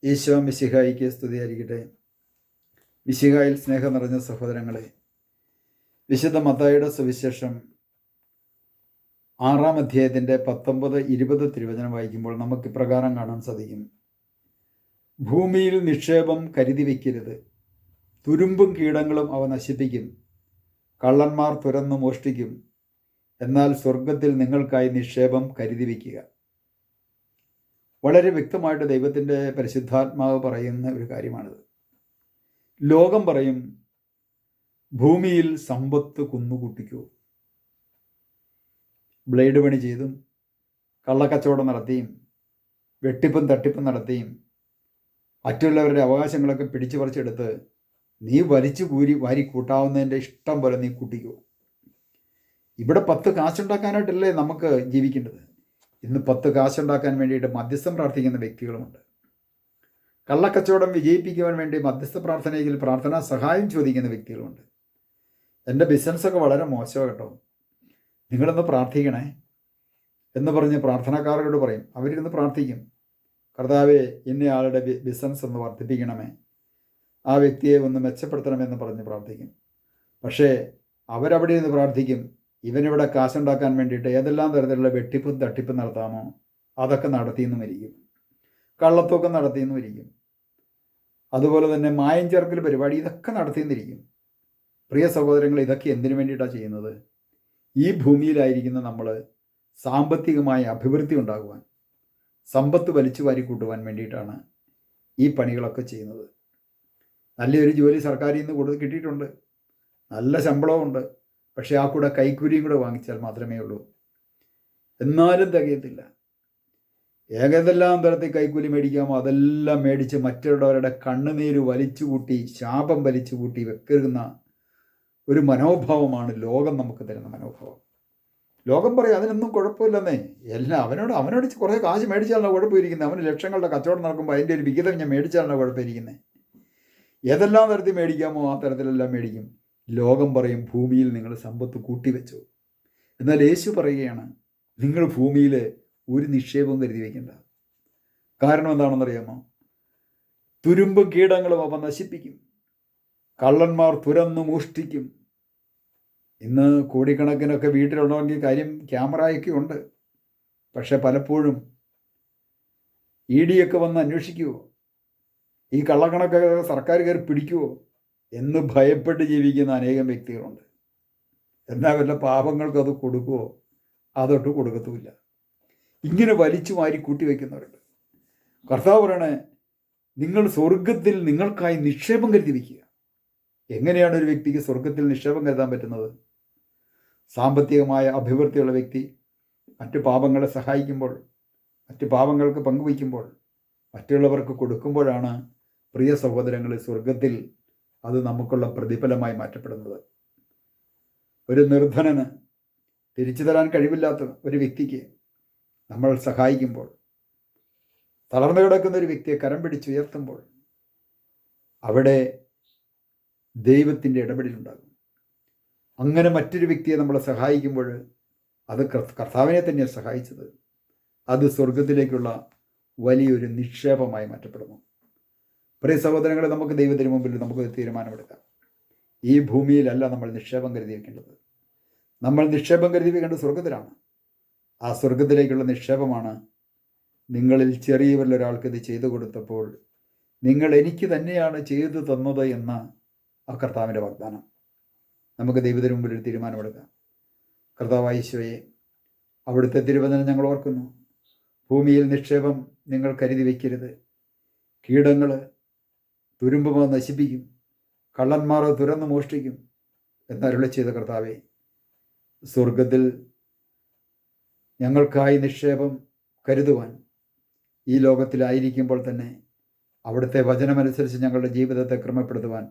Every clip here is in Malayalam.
ഈശോ മിശിഹായിക്ക് സ്തുതിയായിരിക്കട്ടെ. മിശിഹായിൽ സ്നേഹം നിറഞ്ഞ സഹോദരങ്ങളെ, വിശുദ്ധ മത്തായിയുടെ സുവിശേഷം 6-ാം അധ്യായത്തിൻ്റെ 19-20 തിരുവചനം വായിക്കുമ്പോൾ നമുക്ക് ഇപ്രകാരം കാണാൻ സാധിക്കും. ഭൂമിയിൽ നിക്ഷേപം കരുതി വയ്ക്കരുത്, തുരുമ്പും കീടങ്ങളും അവ നശിപ്പിക്കും, കള്ളന്മാർ തുരന്നു മോഷ്ടിക്കും, എന്നാൽ സ്വർഗത്തിൽ നിങ്ങൾക്കായി നിക്ഷേപം കരുതി വയ്ക്കുക. വളരെ വ്യക്തമായിട്ട് ദൈവത്തിൻ്റെ പരിശുദ്ധാത്മാവ് പറയുന്ന ഒരു കാര്യമാണിത്. ലോകം പറയും, ഭൂമിയിൽ സമ്പത്ത് കുന്നുകൂട്ടിക്കൂ. ബ്ലേഡ് പണി ചെയ്തും കള്ളക്കച്ചവടം നടത്തിയും വെട്ടിപ്പും തട്ടിപ്പും നടത്തിയും മറ്റുള്ളവരുടെ അവകാശങ്ങളൊക്കെ പിടിച്ചു പറിച്ചെടുത്ത് നീ വലിച്ചു വാരി കൂട്ടാവുന്നതിൻ്റെ ഇഷ്ടം പോലെ നീ കൂട്ടിക്കൂ. ഇവിടെ 10 കാശുണ്ടാക്കാനായിട്ടല്ലേ നമുക്ക് ജീവിക്കേണ്ടത്. ഇന്ന് 10 കാശുണ്ടാക്കാൻ വേണ്ടിയിട്ട് മധ്യസ്ഥം പ്രാർത്ഥിക്കുന്ന വ്യക്തികളുമുണ്ട്. കള്ളക്കച്ചവടം വിജയിപ്പിക്കുവാൻ വേണ്ടി മധ്യസ്ഥ പ്രാർത്ഥനയിൽ പ്രാർത്ഥനാ സഹായം ചോദിക്കുന്ന വ്യക്തികളുമുണ്ട്. എൻ്റെ ബിസിനസ്സൊക്കെ വളരെ മോശമാണ് കേട്ടോ, നിങ്ങളൊന്ന് പ്രാർത്ഥിക്കണേ എന്ന് പറഞ്ഞ് പ്രാർത്ഥനക്കാരോട് പറയും. അവരിരുന്ന് പ്രാർത്ഥിക്കും, കർത്താവേ ഇന്നയാളുടെ ബിസിനസ് ഒന്ന് വർദ്ധിപ്പിക്കണമേ, ആ വ്യക്തിയെ ഒന്ന് മെച്ചപ്പെടുത്തണമെന്ന് പറഞ്ഞ് പ്രാർത്ഥിക്കും. പക്ഷേ അവരവിടെ ഇരുന്ന് പ്രാർത്ഥിക്കും, ഇവനിവിടെ കാശുണ്ടാക്കാൻ വേണ്ടിയിട്ട് ഏതെല്ലാം തരത്തിലുള്ള വെട്ടിപ്പും തട്ടിപ്പും നടത്താമോ അതൊക്കെ നടത്തിയെന്നും ഇരിക്കും, കള്ളത്തൂക്കം നടത്തിയെന്നും ഇരിക്കും, അതുപോലെ തന്നെ മായം ചേർക്കൽ പരിപാടി ഇതൊക്കെ നടത്തിയെന്നിരിക്കും. പ്രിയ സഹോദരങ്ങൾ, ഇതൊക്കെ എന്തിനു വേണ്ടിയിട്ടാണ് ചെയ്യുന്നത്? ഈ ഭൂമിയിലായിരിക്കുന്ന നമ്മൾ സാമ്പത്തികമായ അഭിവൃദ്ധി ഉണ്ടാകുവാൻ, സമ്പത്ത് വലിച്ചു വാരി കൂട്ടുവാൻ വേണ്ടിയിട്ടാണ് ഈ പണികളൊക്കെ ചെയ്യുന്നത്. നല്ലൊരു ജോലി സർക്കാരിൽ നിന്ന് കിട്ടിയിട്ടുണ്ട്, നല്ല ശമ്പളമുണ്ട്. പക്ഷേ ആ കൂടെ കൈക്കൂലിയും കൂടെ വാങ്ങിച്ചാൽ മാത്രമേ ഉള്ളൂ. എന്നാലും തികയത്തില്ല. ഏതെല്ലാം തരത്തിൽ കൈക്കൂലി മേടിക്കാമോ അതെല്ലാം മേടിച്ച് മറ്റുള്ളവരുടെ കണ്ണുനീര് വലിച്ചു കൂട്ടി, ശാപം വലിച്ചു കൂട്ടി വെക്കുന്ന ഒരു മനോഭാവമാണ് ലോകം നമുക്ക് തരുന്ന മനോഭാവം. ലോകം പറയും അതിനൊന്നും കുഴപ്പമില്ലെന്നേ, എല്ലാം അവനോട് കുറേ കാശ് മേടിച്ചാലോ കുഴപ്പമിരിക്കുന്നത്, അവന് ലക്ഷങ്ങളുടെ കച്ചവടം നടക്കുമ്പോൾ അതിൻ്റെ ഒരു വിഹിതം ഞാൻ മേടിച്ചാലോ കുഴപ്പമിരിക്കുന്നത്. ഏതെല്ലാം തരത്തിൽ മേടിക്കാമോ ആ തരത്തിലെല്ലാം മേടിക്കും. ലോകം പറയും ഭൂമിയിൽ നിങ്ങൾ സമ്പത്ത് കൂട്ടിവെച്ചു. എന്നാൽ യേശു പറയുകയാണ്, നിങ്ങൾ ഭൂമിയിൽ ഒരു നിക്ഷേപവും കരുതി വയ്ക്കേണ്ട. കാരണം എന്താണെന്നറിയാമോ? തുരുമ്പും കീടങ്ങളും അവ നശിപ്പിക്കും, കള്ളന്മാർ തുരന്നു മോഷ്ടിക്കും. ഇന്ന് കോടിക്കണക്കിനൊക്കെ വീട്ടിലുണ്ടെങ്കിൽ കാര്യം ക്യാമറയൊക്കെ ഉണ്ട്. പക്ഷെ പലപ്പോഴും ED വന്ന് അന്വേഷിക്കുമോ, ഈ കള്ളക്കണക്കൊക്കെ സർക്കാർ കയറി പിടിക്കുമോ എന്ന് ഭയപ്പെട്ട് ജീവിക്കുന്ന അനേകം വ്യക്തികളുണ്ട്. എന്നാൽ വല്ല പാപങ്ങൾക്ക് അത് കൊടുക്കുമോ? അതൊട്ട് കൊടുക്കത്തുമില്ല. ഇങ്ങനെ വലിച്ചു വാരി കൂട്ടി വയ്ക്കുന്നവരുണ്ട്. കർത്താവ് പറയണേ, നിങ്ങൾ സ്വർഗത്തിൽ നിങ്ങൾക്കായി നിക്ഷേപം കരുതി വയ്ക്കുക. എങ്ങനെയാണ് ഒരു വ്യക്തിക്ക് സ്വർഗത്തിൽ നിക്ഷേപം കരുതാൻ പറ്റുന്നത്? സാമ്പത്തികമായ അഭിവൃദ്ധിയുള്ള വ്യക്തി മറ്റു പാപങ്ങളെ സഹായിക്കുമ്പോൾ, മറ്റു പാപങ്ങൾക്ക് പങ്കുവയ്ക്കുമ്പോൾ, മറ്റുള്ളവർക്ക് കൊടുക്കുമ്പോഴാണ് പ്രിയ സഹോദരങ്ങൾ സ്വർഗത്തിൽ അത് നമുക്കുള്ള പ്രതിഫലമായി മാറ്റപ്പെടുന്നത്. ഒരു നിർധനന്, തിരിച്ചു തരാൻ കഴിവില്ലാത്ത ഒരു വ്യക്തിക്ക് നമ്മൾ സഹായിക്കുമ്പോൾ, തളർന്നു കിടക്കുന്ന ഒരു വ്യക്തിയെ കരം പിടിച്ചുയർത്തുമ്പോൾ അവിടെ ദൈവത്തിൻ്റെ ഇടപെടലുണ്ടാകും. അങ്ങനെ മറ്റൊരു വ്യക്തിയെ നമ്മൾ സഹായിക്കുമ്പോൾ അത് കർത്താവിനെ തന്നെയാണ് സഹായിച്ചത്. അത് സ്വർഗത്തിലേക്കുള്ള വലിയൊരു നിക്ഷേപമായി മാറ്റപ്പെടുന്നു. പ്രിയ സഹോദരങ്ങളെ, നമുക്ക് ദൈവത്തിന് മുമ്പിൽ നമുക്ക് തീരുമാനമെടുക്കാം. ഈ ഭൂമിയിലല്ല നമ്മൾ നിക്ഷേപം കരുതി വയ്ക്കേണ്ടത്. നമ്മൾ നിക്ഷേപം കരുതി വയ്ക്കേണ്ടത് സ്വർഗത്തിലാണ്. ആ സ്വർഗത്തിലേക്കുള്ള നിക്ഷേപമാണ് നിങ്ങളിൽ ചെറിയവരിലൊരാൾക്ക് ഇത് ചെയ്തു കൊടുത്തപ്പോൾ നിങ്ങൾ എനിക്ക് തന്നെയാണ് ചെയ്തു തന്നത് എന്ന ആ കർത്താവിൻ്റെ വാഗ്ദാനം. നമുക്ക് ദൈവത്തിന് മുമ്പിൽ ഒരു തീരുമാനമെടുക്കാം. കർത്താവായ ഈശോയെ, അവിടുത്തെ തിരുവചനം ഞങ്ങൾ ഓർക്കുന്നു. ഭൂമിയിൽ നിക്ഷേപം നിങ്ങൾ കരുതി വയ്ക്കരുത്, കീടങ്ങൾ തുരുമ്പ് നശിപ്പിക്കും, കള്ളന്മാർ തുരന്നു മോഷ്ടിക്കും എന്നരുളി ചെയ്ത കർത്താവേ, സ്വർഗത്തിൽ ഞങ്ങൾക്കായി നിക്ഷേപം കരുതുവാൻ ഈ ലോകത്തിലായിരിക്കുമ്പോൾ തന്നെ അവിടുത്തെ വചനമനുസരിച്ച് ഞങ്ങളുടെ ജീവിതത്തെ ക്രമപ്പെടുത്തുവാൻ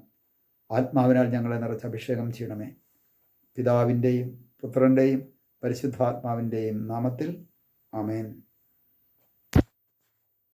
ആത്മാവിനാൽ ഞങ്ങളെ നിറച്ച് അഭിഷേകം ചെയ്യണമേ. പിതാവിൻ്റെയും പുത്രൻ്റെയും പരിശുദ്ധാത്മാവിൻ്റെയും നാമത്തിൽ ആമേൻ.